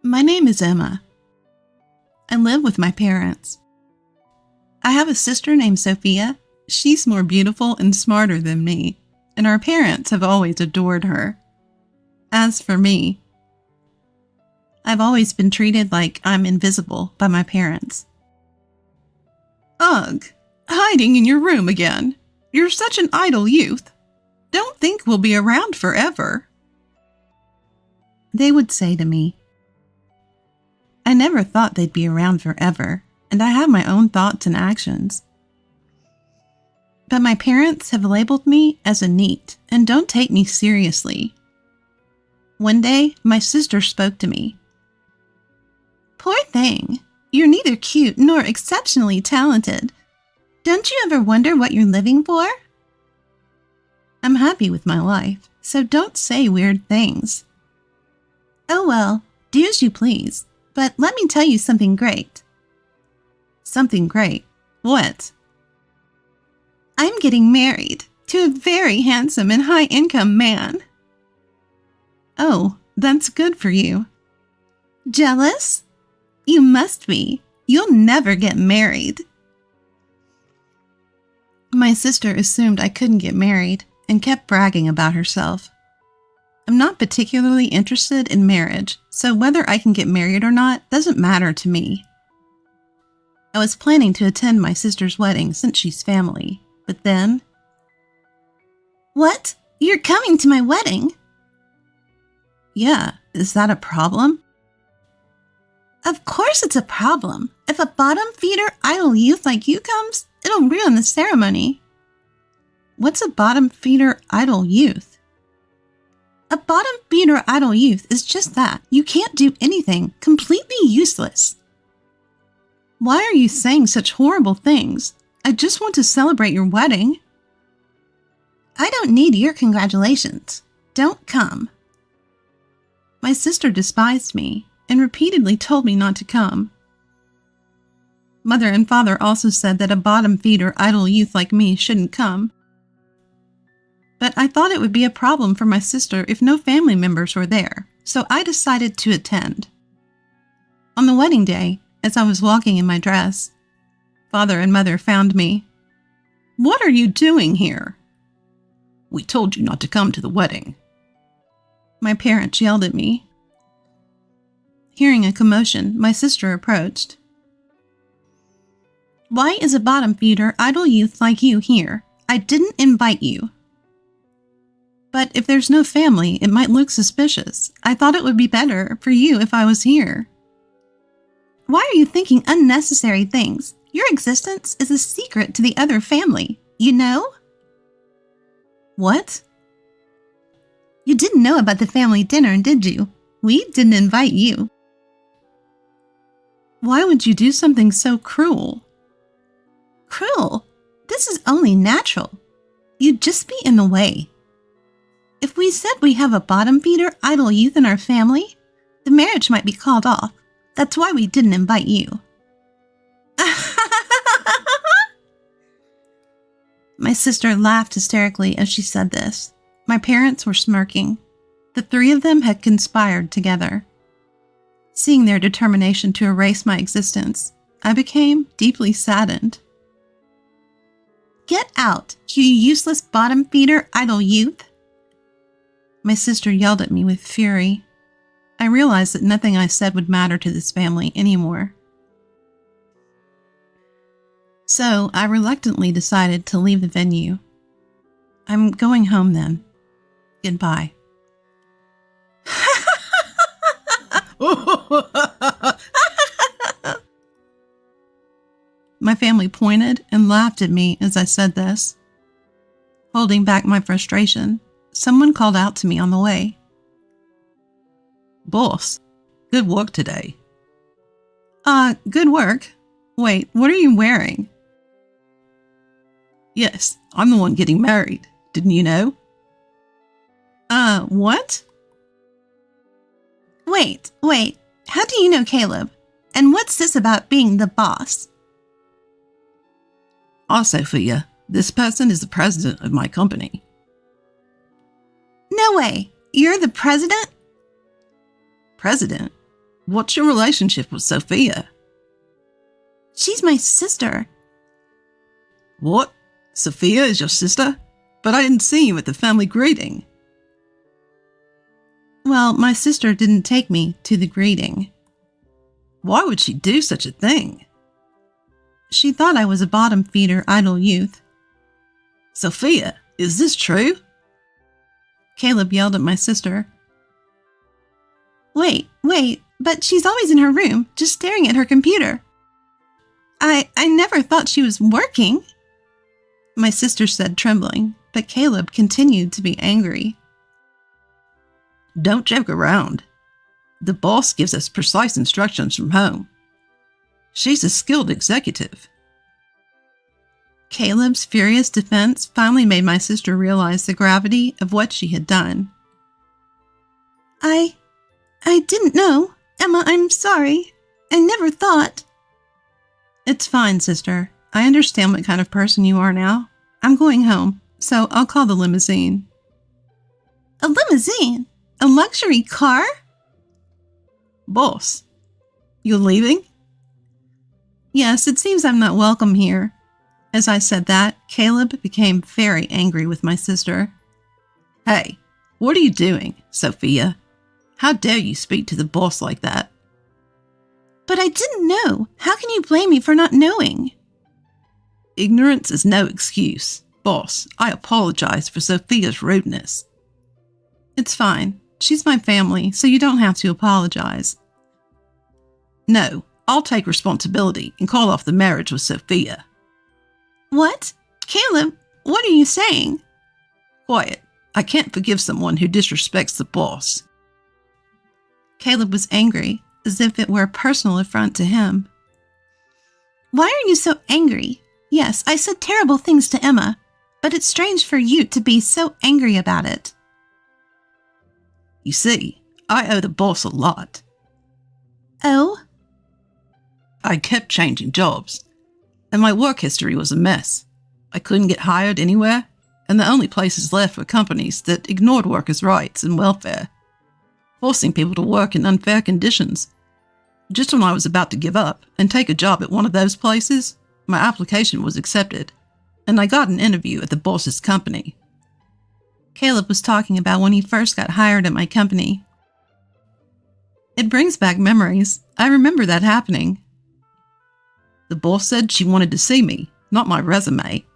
My name is Emma. I live with my parents. I have a sister named Sophia. She's more beautiful and smarter than me, and our parents have always adored her. As for me, I've always been treated like I'm invisible by my parents. Ugh, hiding in your room again. You're such an idle youth. Don't think we'll be around forever, they would say to me. I never thought they'd be around forever, and I have my own thoughts and actions. But my parents have labeled me as a NEET and don't take me seriously. One day, my sister spoke to me. Poor thing, you're neither cute nor exceptionally talented. Don't you ever wonder what you're living for? I'm happy with my life, so don't say weird things. Oh well, do as you please, but let me tell you something great. Something great? What? I'm getting married to a very handsome and high-income man. Oh, that's good for you. Jealous? You must be. You'll never get married. My sister assumed I couldn't get married and kept bragging about herself. I'm not particularly interested in marriage, so whether I can get married or not doesn't matter to me. I was planning to attend my sister's wedding since she's family, but then... What? You're coming to my wedding? Yeah, is that a problem? Of course it's a problem. If a bottom-feeder idle youth like you comes, it'll ruin the ceremony. What's a bottom-feeder idle youth? A bottom-feeder idle youth is just that. You can't do anything. Completely useless. Why are you saying such horrible things? I just want to celebrate your wedding. I don't need your congratulations. Don't come. My sister despised me and repeatedly told me not to come. Mother and father also said that a bottom-feeder idle youth like me shouldn't come. But I thought it would be a problem for my sister if no family members were there, so I decided to attend. On the wedding day, as I was walking in my dress, father and mother found me. What are you doing here? We told you not to come to the wedding. My parents yelled at me. Hearing a commotion, my sister approached. Why is a bottom-feeder idle youth like you here? I didn't invite you. But if there's no family, it might look suspicious. I thought it would be better for you if I was here. Why are you thinking unnecessary things? Your existence is a secret to the other family, you know? What? You didn't know about the family dinner, did you? We didn't invite you. Why would you do something so cruel? Cruel? This is only natural. You'd just be in the way. If we said we have a bottom-feeder idle youth in our family, the marriage might be called off. That's why we didn't invite you. My sister laughed hysterically as she said this. My parents were smirking. The three of them had conspired together. Seeing their determination to erase my existence, I became deeply saddened. Get out, you useless bottom-feeder idle youth! My sister yelled at me with fury. I realized that nothing I said would matter to this family anymore. So I reluctantly decided to leave the venue. I'm going home then. Goodbye. My family pointed and laughed at me as I said this. Holding back my frustration, someone called out to me on the way. Boss, good work today. Good work? Wait, what are you wearing? Yes, I'm the one getting married. Didn't you know? What? Wait. How do you know Caleb? And what's this about being the boss? Sophia, this person is the president of my company. No way. You're the president? President? What's your relationship with Sophia? She's my sister. What? Sophia is your sister? But I didn't see you at the family greeting. Well, my sister didn't take me to the greeting. Why would she do such a thing? She thought I was a bottom feeder idle youth. Sophia, is this true? Caleb yelled at my sister. Wait, but she's always in her room, just staring at her computer. I never thought she was working, my sister said, trembling, but Caleb continued to be angry. Don't joke around. The boss gives us precise instructions from home. She's a skilled executive. Caleb's furious defense finally made my sister realize the gravity of what she had done. I didn't know. Emma, I'm sorry. I never thought. It's fine, sister. I understand what kind of person you are now. I'm going home, so I'll call the limousine. A limousine? A luxury car? Boss, you're leaving? Yes, it seems I'm not welcome here. As I said that, Caleb became very angry with my sister. Hey, what are you doing, Sophia? How dare you speak to the boss like that? But I didn't know. How can you blame me for not knowing? Ignorance is no excuse. Boss, I apologize for Sophia's rudeness. It's fine. She's my family, so you don't have to apologize. No, I'll take responsibility and call off the marriage with Sophia. What? Caleb, what are you saying? Quiet. I can't forgive someone who disrespects the boss. Caleb was angry, as if it were a personal affront to him. Why are you so angry? Yes, I said terrible things to Emma, but it's strange for you to be so angry about it. You see, I owe the boss a lot. Oh? I kept changing jobs, and my work history was a mess. I couldn't get hired anywhere, and the only places left were companies that ignored workers' rights and welfare, forcing people to work in unfair conditions. Just when I was about to give up and take a job at one of those places, my application was accepted, and I got an interview at the boss's company. Caleb was talking about when he first got hired at my company. It brings back memories. I remember that happening. The boss said she wanted to see me, not my resume.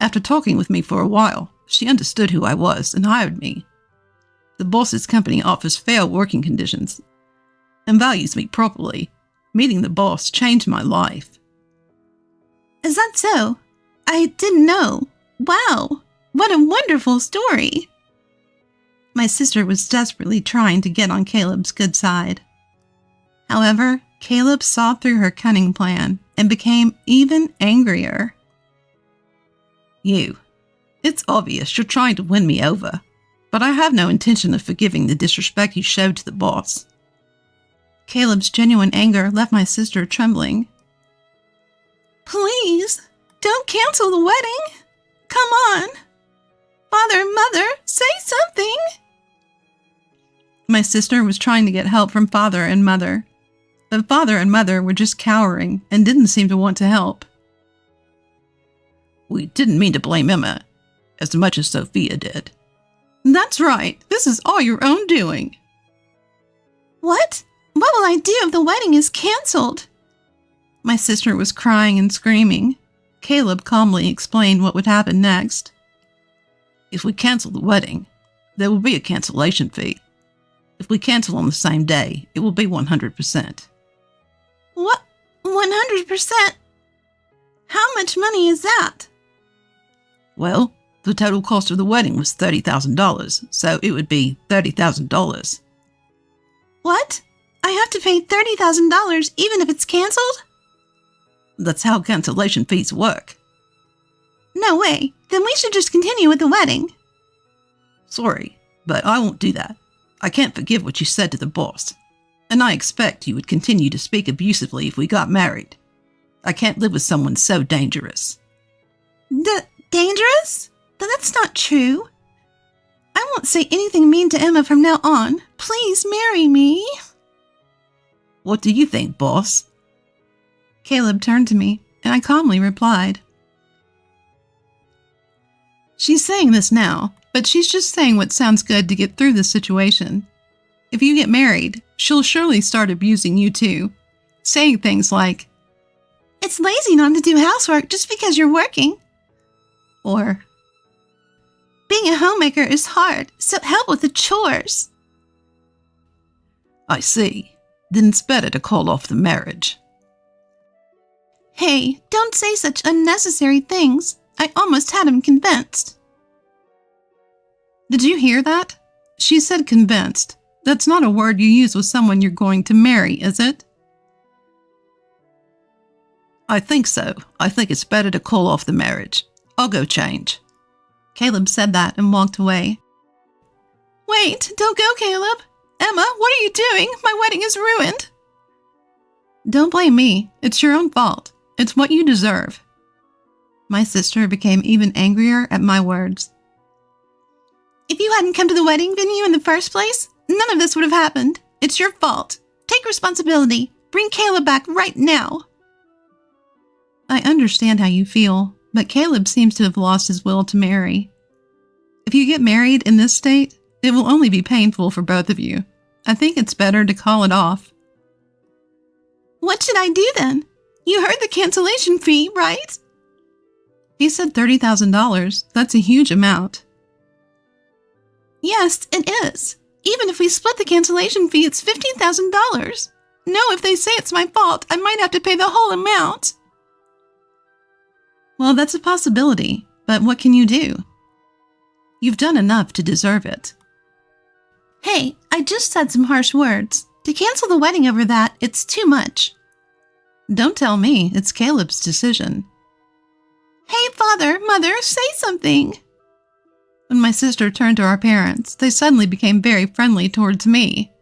After talking with me for a while, she understood who I was and hired me. The boss's company offers fair working conditions and values me properly. Meeting the boss changed my life. Is that so? I didn't know. Wow, what a wonderful story. My sister was desperately trying to get on Caleb's good side. However, Caleb saw through her cunning plan and became even angrier. It's obvious you're trying to win me over, but I have no intention of forgiving the disrespect you showed to the boss. Caleb's genuine anger left my sister trembling. Please, don't cancel the wedding. Come on. Father and Mother, say something. My sister was trying to get help from Father and Mother, but Father and Mother were just cowering and didn't seem to want to help. We didn't mean to blame Emma as much as Sophia did. That's right. This is all your own doing. What? What will I do if the wedding is canceled? My sister was crying and screaming. Caleb calmly explained what would happen next. If we cancel the wedding, there will be a cancellation fee. If we cancel on the same day, it will be 100%. What? 100%? How much money is that? Well, the total cost of the wedding was $30,000, so it would be $30,000. What? I have to pay $30,000 even if it's canceled? That's how cancellation fees work. No way. Then we should just continue with the wedding. Sorry, but I won't do that. I can't forgive what you said to the boss, and I expect you would continue to speak abusively if we got married. I can't live with someone so dangerous. Dangerous? That's not true. I won't say anything mean to Emma from now on. Please marry me. What do you think, boss? Caleb turned to me, and I calmly replied, "She's saying this now, but she's just saying what sounds good to get through this situation. If you get married, she'll surely start abusing you too, saying things like, 'It's lazy not to do housework just because you're working,' or 'Being a homemaker is hard, so help with the chores.'" I see. Then it's better to call off the marriage. Hey, don't say such unnecessary things. I almost had him convinced. Did you hear that? She said convinced. That's not a word you use with someone you're going to marry, is it? I think so. I think it's better to call off the marriage. I'll go change. Caleb said that and walked away. Wait, don't go, Caleb. Emma, what are you doing? My wedding is ruined. Don't blame me. It's your own fault. It's what you deserve. My sister became even angrier at my words. If you hadn't come to the wedding venue in the first place, none of this would have happened. It's your fault. Take responsibility. Bring Caleb back right now. I understand how you feel, but Caleb seems to have lost his will to marry. If you get married in this state, it will only be painful for both of you. I think it's better to call it off. What should I do then? You heard the cancellation fee, right? He said $30,000. That's a huge amount. Yes, it is. Even if we split the cancellation fee, it's $15,000. No, if they say it's my fault, I might have to pay the whole amount. Well, that's a possibility, but what can you do? You've done enough to deserve it. Hey, I just said some harsh words. To cancel the wedding over that, it's too much. Don't tell me. It's Caleb's decision. Hey, Father, Mother, say something. When my sister turned to our parents, they suddenly became very friendly towards me.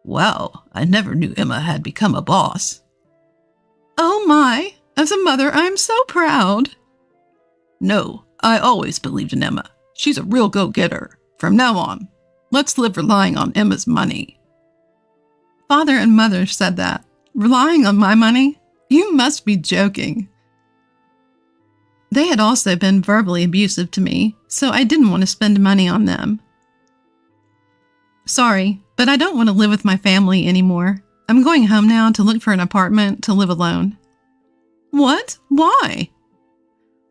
Wow, I never knew Emma had become a boss. Oh my, as a mother, I'm so proud. No, I always believed in Emma. She's a real go-getter. From now on, let's live relying on Emma's money. Father and Mother said that. Relying on my money? You must be joking. They had also been verbally abusive to me, so I didn't want to spend money on them. Sorry, but I don't want to live with my family anymore. I'm going home now to look for an apartment to live alone. What? Why?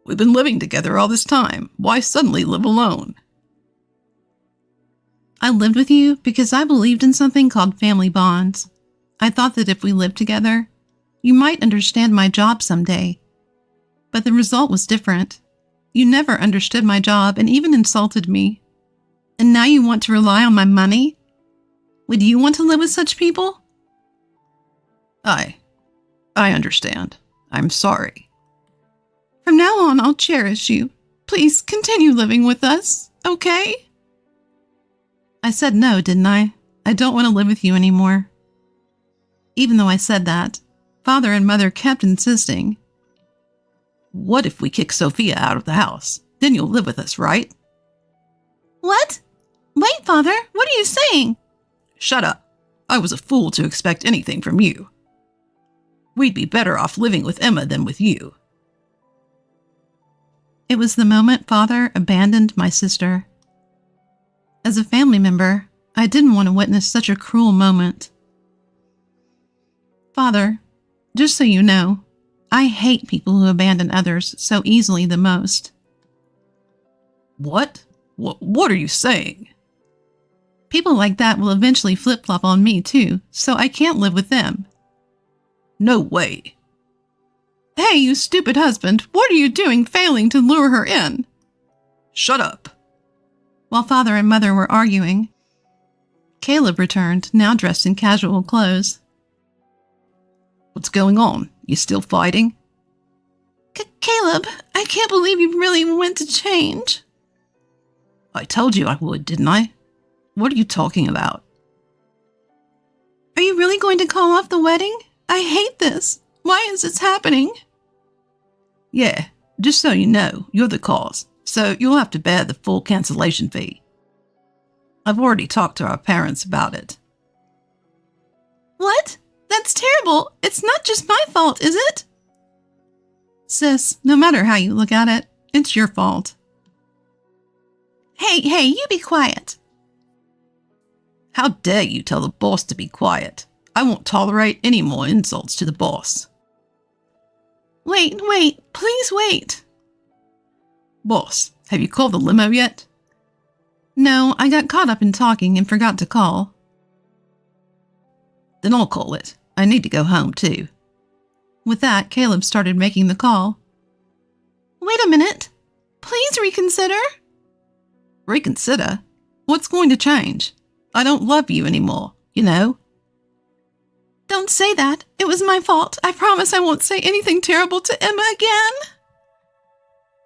We've been living together all this time. Why suddenly live alone? I lived with you because I believed in something called family bonds. I thought that if we lived together, you might understand my job someday. But the result was different. You never understood my job and even insulted me. And now you want to rely on my money? Would you want to live with such people? I understand. I'm sorry. From now on, I'll cherish you. Please continue living with us, okay? I said no, didn't I? I don't want to live with you anymore. Even though I said that, Father and Mother kept insisting. What if we kick Sophia out of the house? Then you'll live with us, right? What? Wait, Father, what are you saying? Shut up. I was a fool to expect anything from you. We'd be better off living with Emma than with you. It was the moment Father abandoned my sister. As a family member, I didn't want to witness such a cruel moment. Father, just so you know, I hate people who abandon others so easily the most. What? What are you saying? People like that will eventually flip-flop on me too, so I can't live with them. No way. Hey, you stupid husband, what are you doing failing to lure her in? Shut up. While Father and Mother were arguing, Caleb returned, now dressed in casual clothes. What's going on? You still fighting? Caleb, I can't believe you really went to change. I told you I would, didn't I? What are you talking about? Are you really going to call off the wedding? I hate this. Why is this happening? Yeah, just so you know, you're the cause, so you'll have to bear the full cancellation fee. I've already talked to our parents about it. What? terrible. It's not just my fault, is it? Sis, no matter how you look at it, it's your fault. Hey, you be quiet. How dare you tell the boss to be quiet? I won't tolerate any more insults to the boss. Wait, please wait. Boss, have you called the limo yet? No, I got caught up in talking and forgot to call. Then I'll call it. I need to go home too. With that, Caleb started making the call. Wait a minute. Please reconsider. Reconsider? What's going to change? I don't love you anymore, you know? Don't say that. It was my fault. I promise I won't say anything terrible to Emma again.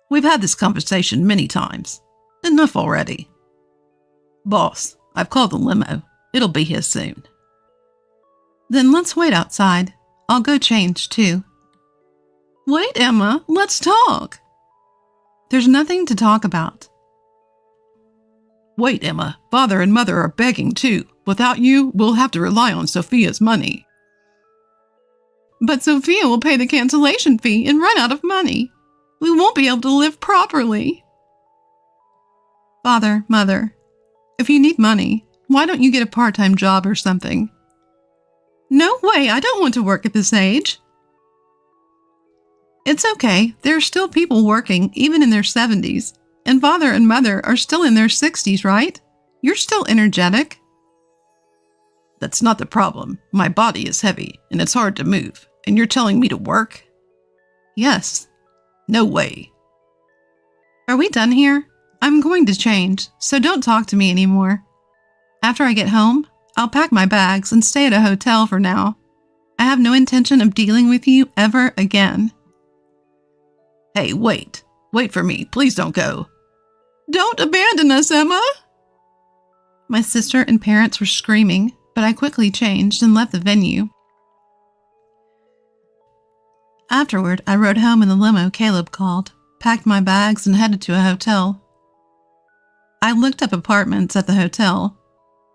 We've had this conversation many times. Enough already. Boss, I've called the limo. It'll be here soon. Then let's wait outside. I'll go change too. Wait, Emma, let's talk. There's nothing to talk about. Wait, Emma, Father and Mother are begging too. Without you, we'll have to rely on Sophia's money. But Sophia will pay the cancellation fee and run out of money. We won't be able to live properly. Father, Mother, if you need money, why don't you get a part-time job or something? No way, I don't want to work at this age. It's okay, there are still people working, even in their 70s. And Father and Mother are still in their 60s, right? You're still energetic. That's not the problem. My body is heavy, and it's hard to move. And you're telling me to work? Yes. No way. Are we done here? I'm going to change, so don't talk to me anymore. After I get home, I'll pack my bags and stay at a hotel for now. I have no intention of dealing with you ever again. Hey, wait. Wait for me. Please don't go. Don't abandon us, Emma! My sister and parents were screaming, but I quickly changed and left the venue. Afterward, I rode home in the limo Caleb called, packed my bags, and headed to a hotel. I looked up apartments at the hotel,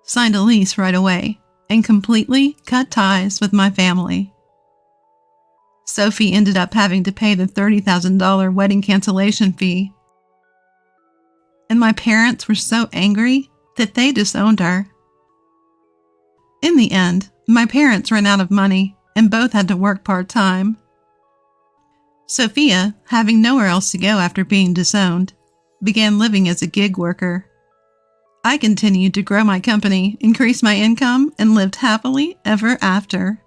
signed a lease right away, and completely cut ties with my family. Sophie ended up having to pay the $30,000 wedding cancellation fee. And my parents were so angry that they disowned her. In the end, my parents ran out of money and both had to work part-time. Sophia, having nowhere else to go after being disowned, began living as a gig worker. I continued to grow my company, increase my income, and lived happily ever after.